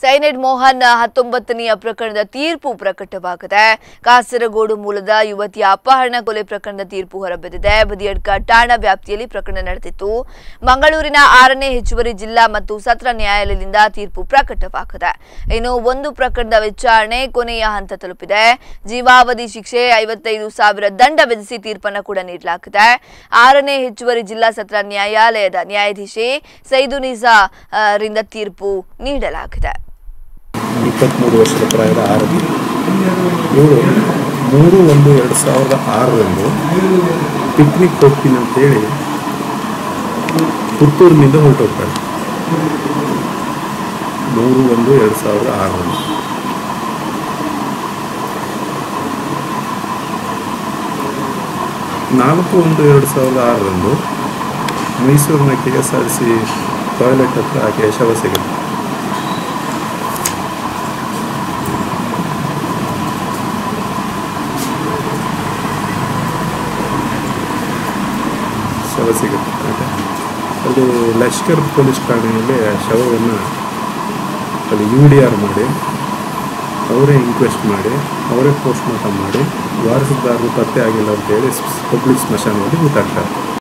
ಸೈನೆಡ್ ಮೋಹನ್ 19ನೇ ಪ್ರಕರಣದ ತೀರ್ಪು ಪ್ರಕಟವಾಗಿದೆ. ಕಾಸರಗೋಡು ಮೂಲದ ಯುವತಿಯ ಅಪಹರಣ ಕೊಲೆ ಪ್ರಕರಣದ ತೀರ್ಪು ಹೊರಬಿದ್ದಿದೆ. ಬದಿಯಡ್ಕ ಠಾಣಾ ವ್ಯಾಪ್ತಿಯಲ್ಲಿ ಪ್ರಕರಣ ನಡೆದಿತ್ತು. ಮಂಗಳೂರಿನ 6ನೇ ಹೆಚ್ಚುವರಿ ಜಿಲ್ಲಾ ಮತ್ತು ಸತ್ರ ನ್ಯಾಯಾಲಯದಿಂದ ತೀರ್ಪು ಪ್ರಕಟವಾಗಿದೆ. ಇನ್ನು ಒಂದು ಪ್ರಕರಣದ ವಿಚಾರಣೆ ಕೊನೆಯ ಹಂತ ತಲುಪಿದೆ. ಜೀವಾವಧಿ ಶಿಕ್ಷೆ 55,000 ದಂಡ ವಿಧಿಸಿ ತೀರ್ಪನ್ನು ಕೂಡ ನೀಡಲಾಗಿದೆ. 6ನೇ ಹೆಚ್ಚುವರಿ ಜಿಲ್ಲಾ ಸತ್ರ ನ್ಯಾಯಾಲಯದ ನ್ಯಾಯಾಧೀಶೆ ಸೈದುನಿಸಾ ರಿಂದ ತೀರ್ಪು ನೀಡಲಾಗಿದೆ. 23 ವರ್ಷದ ಪ್ರಾಯದ ಆರೋಪಿ ಇವರು 3/1/2006ರಂದು ಪಿಕ್ನಿಕ್ ಹೋಗ್ತೀನಿ ಅಂತೇಳಿ ಪುತ್ತೂರಿನಿಂದ ಹೊರಟೋಗ್ತಾರೆ. 3/1/2006ರಂದು 4/1/2006ರಂದು ಮೈಸೂರಿನ KSRTC ಟಾಯ್ಲೆಟ್ ಹತ್ರ ಆಕೆಯ ಶವ ಸಿಗುತ್ತೆ. ಅಲ್ಲಿ ಲಷ್ಕರ್ ಪೊಲೀಸ್ ಠಾಣೆಯಲ್ಲಿ ಆ ಶವವನ್ನು ಅಲ್ಲಿ UDR ಮಾಡಿ ಅವರೇ ಇನ್ಕ್ವೆಸ್ಟ್ ಮಾಡಿ ಅವರೇ ಪೋಸ್ಟ್ ಮಾರ್ಟಮ್ ಮಾಡಿ ವಾರಸದಾರರು ಪತ್ತೆ ಆಗಿಲ್ಲ ಅಂತೇಳಿ ಪಬ್ಲಿಕ್ ಸ್ಮಶಾನದಲ್ಲಿ ಗೊತ್ತಾಗ್ತಾರೆ.